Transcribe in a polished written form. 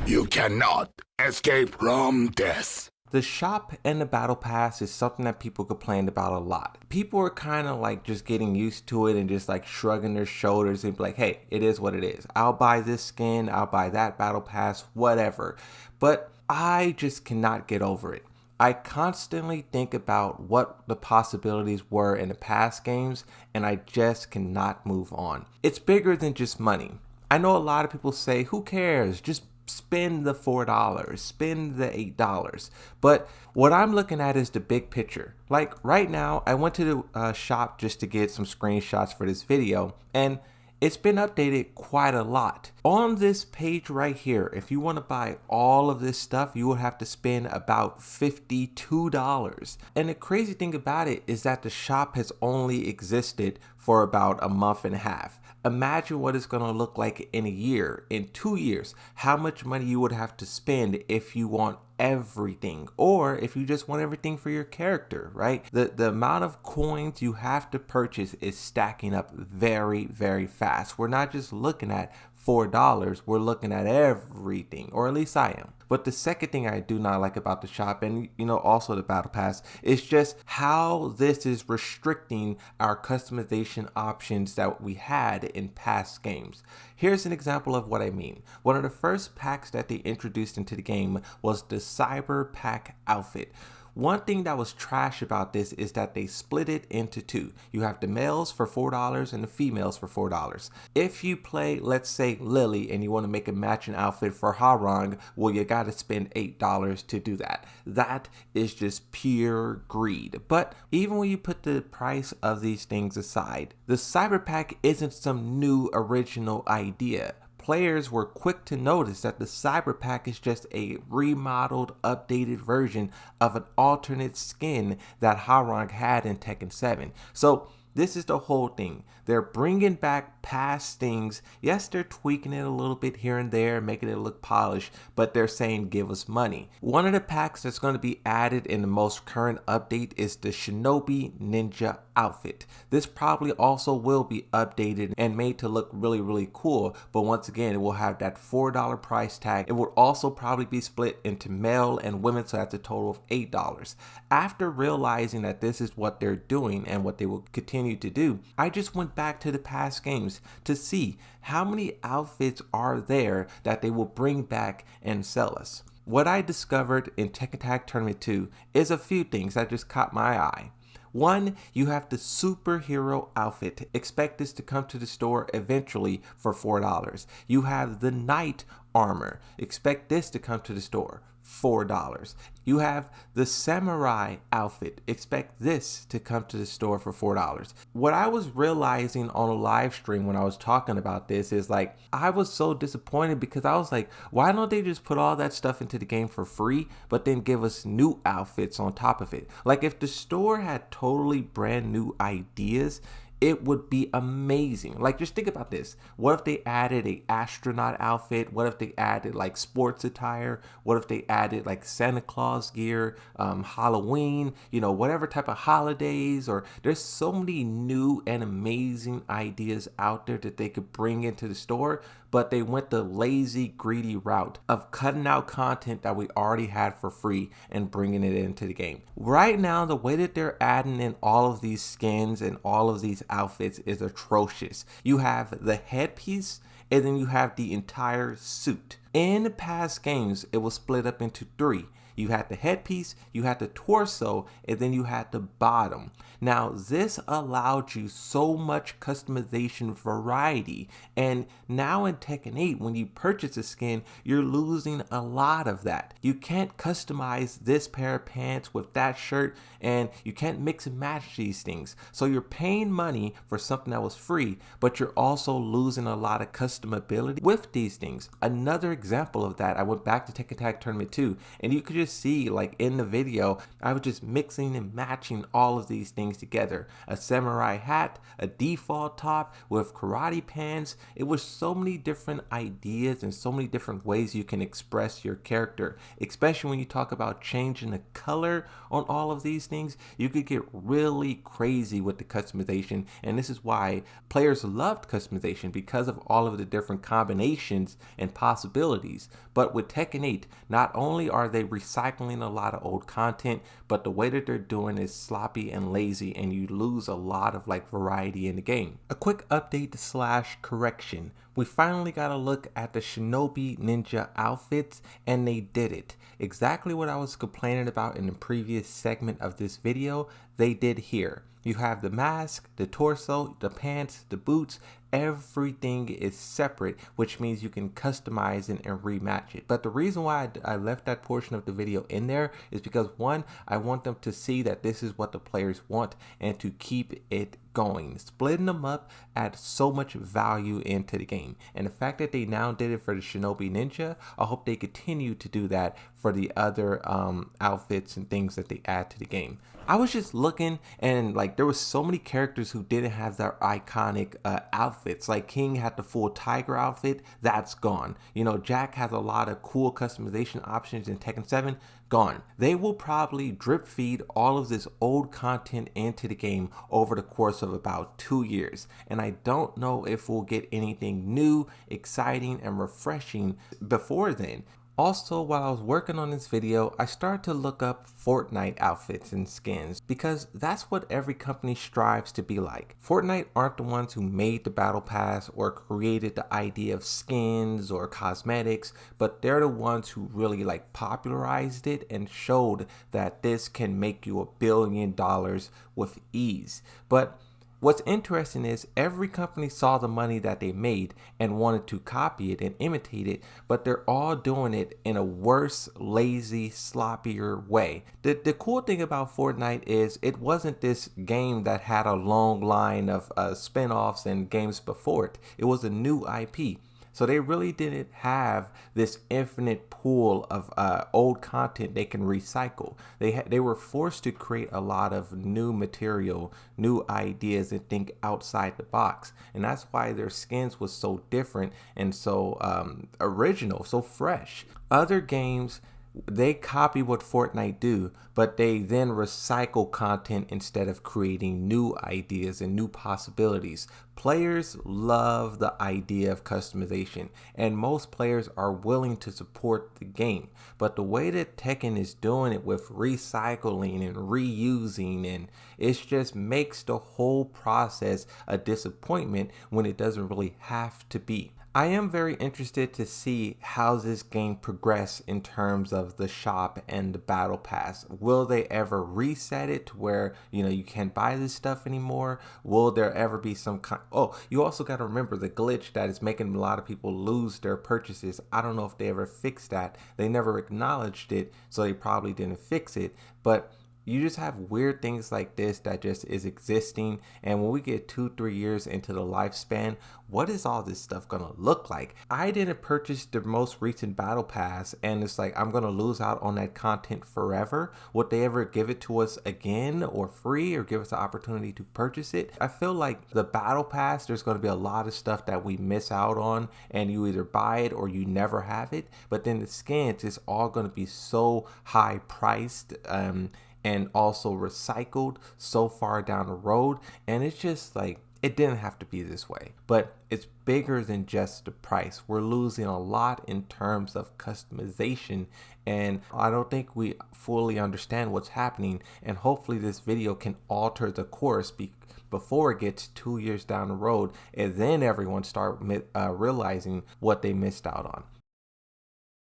You cannot escape from death. The shop and the battle pass is something that people complained about a lot. People are kind of like just getting used to it and just like shrugging their shoulders and be like, hey, it is what it is. I'll buy this skin, I'll buy that battle pass, whatever. But I just cannot get over it. I constantly think about what the possibilities were in the past games, and I just cannot move on. It's bigger than just money. I know a lot of people say, who cares? Just spend the $4, spend the $8. But what I'm looking at is the big picture. Like right now, I went to the shop just to get some screenshots for this video, and it's been updated quite a lot. On this page right here, if you want to buy all of this stuff, you will have to spend about $52. And the crazy thing about it is that the shop has only existed for about a month and a half. Imagine what it's going to look like in a year, in 2 years, how much money you would have to spend if you want everything, or if you just want everything for your character, right? The amount of coins you have to purchase is stacking up very, very fast. We're not just looking at $4, we're looking at everything, or at least I am. But the second thing I do not like about the shop, and also the battle pass, is just how this is restricting our customization options that we had in past games. Here's an example of what I mean. One of the first packs that they introduced into the game was the Cyber Pack outfit. One thing that was trash about this is that they split it into two. You have the males for $4 and the females for $4. If you play, let's say, Lily, and you want to make a matching outfit for Harang, well, you got to spend $8 to do that. That is just pure greed. But even when you put the price of these things aside, the Cyber Pack isn't some new original idea. Players were quick to notice that the Cyber Pack is just a remodeled, updated version of an alternate skin that Harang had in Tekken 7. So this is the whole thing. They're bringing back past things. Yes, they're tweaking it a little bit here and there, making it look polished, but they're saying give us money. One of the packs that's going to be added in the most current update is the Shinobi Ninja outfit. This probably also will be updated and made to look really, really cool, but once again, it will have that $4 price tag. It will also probably be split into male and women, so that's a total of $8. After realizing that this is what they're doing and what they will continue to do, I just went back to the past games to see how many outfits are there that they will bring back and sell us. What I discovered in Tekken Tag Tournament 2 is a few things that just caught my eye. One, you have the superhero outfit. Expect this to come to the store eventually for $4. You have the knight armor. Expect this to come to the store. $4. You have the samurai outfit. Expect this to come to the store for $4. What I was realizing on a live stream when I was talking about this is like, I was so disappointed because I was like, why don't they just put all that stuff into the game for free, but then give us new outfits on top of it? Like if the store had totally brand new ideas, it would be amazing. Like just think about this. What if they added a astronaut outfit? What if they added like sports attire? What if they added like Santa Claus gear, Halloween, whatever type of holidays? Or there's so many new and amazing ideas out there that they could bring into the store, but they went the lazy, greedy route of cutting out content that we already had for free and bringing it into the game. Right now, the way that they're adding in all of these skins and all of these outfits is atrocious. You have the headpiece, and then you have the entire suit. In past games, it was split up into three. You had the headpiece, you had the torso, and then you had the bottom. Now, this allowed you so much customization variety. And now in Tekken 8, when you purchase a skin, you're losing a lot of that. You can't customize this pair of pants with that shirt, and you can't mix and match these things. So you're paying money for something that was free, but you're also losing a lot of customability with these things. Another example of that, I went back to Tekken Tag Tournament 2, and you could just see, like in the video, I was just mixing and matching all of these things together. A samurai hat, a default top with karate pants. It was so many different ideas and so many different ways you can express your character, especially when you talk about changing the color on all of these things. You could get really crazy with the customization, and this is why players loved customization, because of all of the different combinations and possibilities. But with Tekken 8, not only are they recycling a lot of old content, but the way that they're doing is sloppy and lazy, and you lose a lot of like variety in the game. A quick update slash correction. We finally got a look at the Shinobi Ninja outfits, and they did it. Exactly what I was complaining about in the previous segment of this video, they did here. You have the mask, the torso, the pants, the boots, everything is separate, which means you can customize it and rematch it. But the reason why I left that portion of the video in there is because, one, I want them to see that this is what the players want and to keep it going. Splitting them up adds so much value into the game, and the fact that they now did it for the Shinobi Ninja, I hope they continue to do that for the other outfits and things that they add to the game. I was just looking, and like there was so many characters who didn't have their iconic outfits. Like King had the full tiger outfit, that's gone. You know, Jack has a lot of cool customization options in Tekken 7, gone. They will probably drip feed all of this old content into the game over the course of about 2 years, and I don't know if we'll get anything new, exciting, and refreshing before then. Also, while I was working on this video, I started to look up Fortnite outfits and skins, because that's what every company strives to be like. Fortnite aren't the ones who made the battle pass or created the idea of skins or cosmetics, but they're the ones who really like popularized it and showed that this can make you $1 billion with ease. But what's interesting is every company saw the money that they made and wanted to copy it and imitate it, but they're all doing it in a worse, lazy, sloppier way. The cool thing about Fortnite is it wasn't this game that had a long line of spin-offs and games before it. It was a new IP. So they really didn't have this infinite pool of old content they can recycle. They were forced to create a lot of new material, new ideas, and think outside the box. And that's why their skins was so different and so original, so fresh. Other games, they copy what Fortnite do, but they then recycle content instead of creating new ideas and new possibilities. Players love the idea of customization, and most players are willing to support the game. But the way that Tekken is doing it with recycling and reusing, and it just makes the whole process a disappointment when it doesn't really have to be. I am very interested to see how this game progress in terms of the shop and the battle pass. Will they ever reset it to where, you know, you can't buy this stuff anymore? Will there ever be some kind... Oh, you also got to remember the glitch that is making a lot of people lose their purchases. I don't know if they ever fixed that. They never acknowledged it, so they probably didn't fix it. But you just have weird things like this that just is existing, and when we get 2-3 years into the lifespan, what is all this stuff gonna look like? I didn't purchase the most recent battle pass, and it's like I'm gonna lose out on that content forever. Would they ever give it to us again or free, or give us the opportunity to purchase it? I feel like the battle pass, there's gonna be a lot of stuff that we miss out on, and you either buy it or you never have it. But then the skins, it's all gonna be so high priced, and also recycled so far down the road, and it's just like, it didn't have to be this way. But it's bigger than just the price. We're losing a lot in terms of customization, and I don't think we fully understand what's happening, and hopefully this video can alter the course before it gets 2 years down the road, and then everyone start realizing what they missed out on.